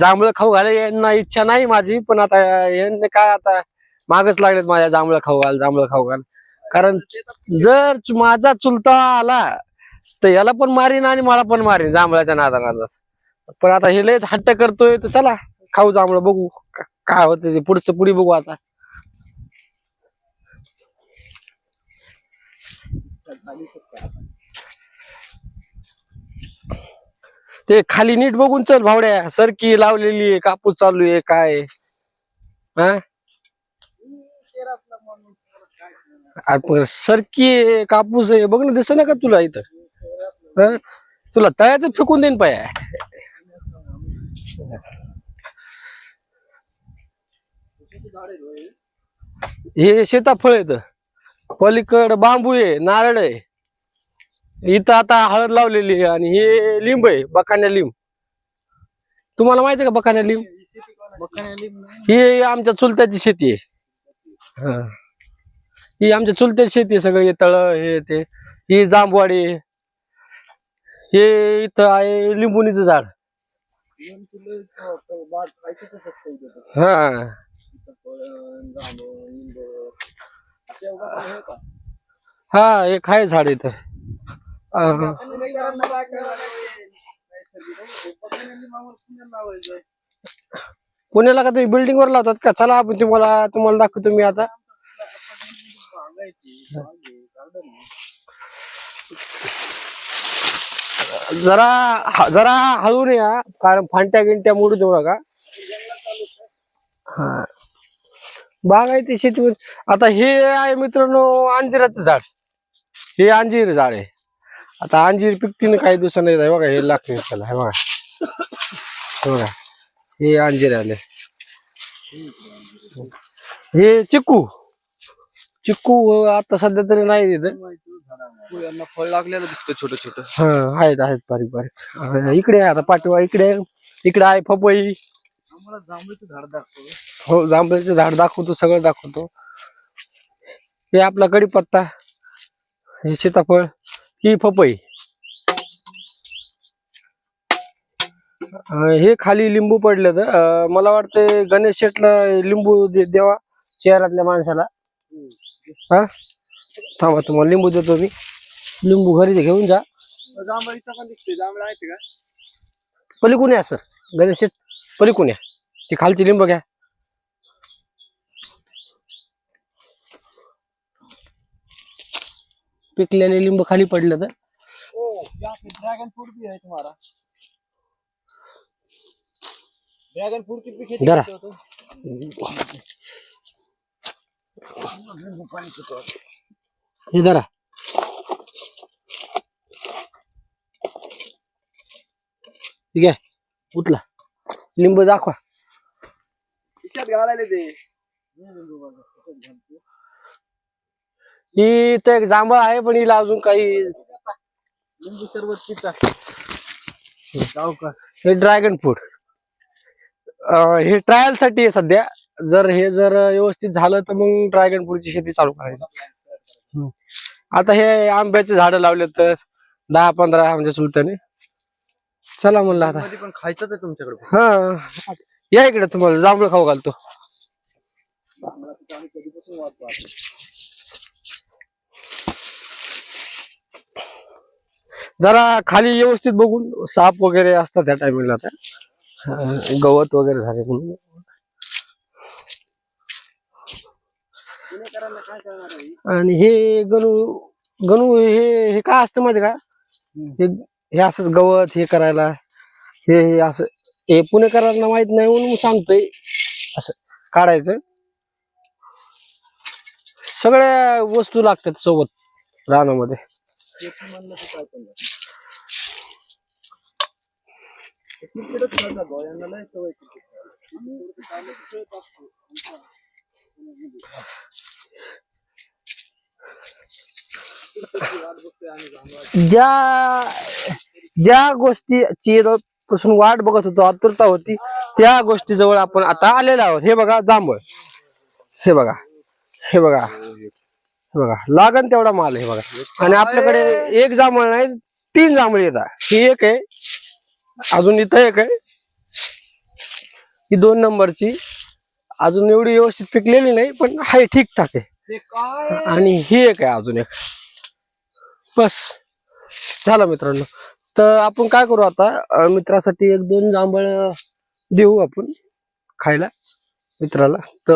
जांभळं खाऊ घालायला यांना इच्छा नाही माझी, पण आता यांनी काय आता मागच लागलेत माझ्या, जांभळं खाऊ घाल, जांभळं खाऊ घाल. कारण जर माझा चुलता आला तर याला पण मारीन आणि मला पण मारीन जांभळाच्या नादानादात. पण आता हे लयच हट्ट करतोय, तर चला खाऊ जांभळं, बघू काय होतं ते पुढचं पुढे बघू आता. ते खाली नीट बघून चल भावड्या, सरकी लावलेली आहे, कापूस चालू आहे काय. हा सरकी आहे, कापूस आहे, बघ ना, दिसत ना का तुला इथं? तुला तळ्यातच फेकून देईन पाया. हे सीताफळ येत, पलीकड बांबू आहे, नारळ आहे, इथं आता हळद लावलेली आहे, आणि हे लिंब आहे, बकाण्या लिंब. तुम्हाला माहिती आहे का बकाण्या लिंब? ही आमच्या चुलत्याची शेती आहे. ही आमच्या चुलत्याची शेती आहे, सगळे तळ हे ते. ही जांभवाडी, हे इथं आहे लिंबुनीचं झाड. हा हा एक आहे झाड इथं. पुण्याला का तुम्ही बिल्डिंग वर लावतात का? चला आपण तुम्हाला दाखवतो मी आता. जरा हळून या, कारण फांट्या गिंट्या मोडू देऊ नका. हा बागायती शेती. आता हे आहे मित्रांनो अंजिराचं झाड, हे अंजीर झाड आहे. आता अंजीर पिकतीन काही दिवसांनी बघा, हे लागते त्याला. हे बघा, बघा हे अंजीर आले. हे चिक्कू आता सध्या तरी नाही तिथं, फळ लागलेलं दिसतं छोटं छोटं. हा आहेत बारीक बारीक. इकडे आता पाठवा, इकडे आहे पपई. जांभळीचं झाड दाखव. हो जांभळीचं झाड दाखवतो, सगळं दाखवतो. हे आपला कढीपत्ता, हे सीताफळ, ही पपई. हे खाली लिंबू पडले तर मला वाटतं गणेश शेटला लिंबू देवा शहरातल्या माणसाला. हा थांबा, तुम्हाला लिंबू देतो मी. लिंबू घरी घेऊन जा. जांभळीचा पण दिसतोय, जांभळा आहे का? पलीकडून या असं गणेश शेट, पलीकडून या, ती खालची लिंबू घ्या. पिकलेले लिंबू खाली पडलं तर. ड्रैगन फ्रूट भी है तुम्हारा? ड्रैगन फ्रूट की खेती जरा हे जरा ठीक आहे, उतला लिंबू दाखवा. घालायला ते ही तर एक जांभळ आहे, पण हिला अजून काही. लिंबू सरबत पिता. हे ड्रॅगन फ्रूट, हे ट्रायल साठी आहे सध्या. जर व्यवस्थित झालं तर मग ड्रॅगन फ्रूटची शेती चालू करायची. आता हे आंब्याचे झाड लावले तर 10-15 म्हणजे चुलत्याने. चला म्हणलं आता पण खायचंच आहे तुमच्याकडे. हा या इकडे, तुम्हाला जांभळं खाऊ घालतो. जरा खाली व्यवस्थित बघून, साप वगैरे असतात त्या टायमिंगला, आता गवत वगैरे झाले म्हणून. आणि हे गणू हे काय असतं माहिती का? हे असंच गवत हे करायला, हे असं, हे पुणेकरांना माहित नाही म्हणून सांगतोय, असं काढायचं. सगळ्या वस्तू लागतात सोबत रानामध्ये. ज्या गोष्टीची पासून वाट बघत होतो, आतुरता होती, त्या गोष्टी जवळ आपण आता आलेलो आहोत. हे बघा जांभळ, हे बघा, हे बघा, हे बघा, लागन तेवढा माल. हे बघा, आणि आपल्याकडे एक जांभळ नाही, 3 जांभळ येतात. ही एक आहे, अजून इथं एक आहे, ही 2 नंबरची अजून एवढी व्यवस्थित पिकलेली नाही पण हाय ठीकठाक आहे. ते काय आणि ही एक आहे अजून एक. बस झालं मित्रांनो. तर आपण काय करू आता मित्रासाठी 1-2 जांभळ देऊ आपण खायला मित्राला. तर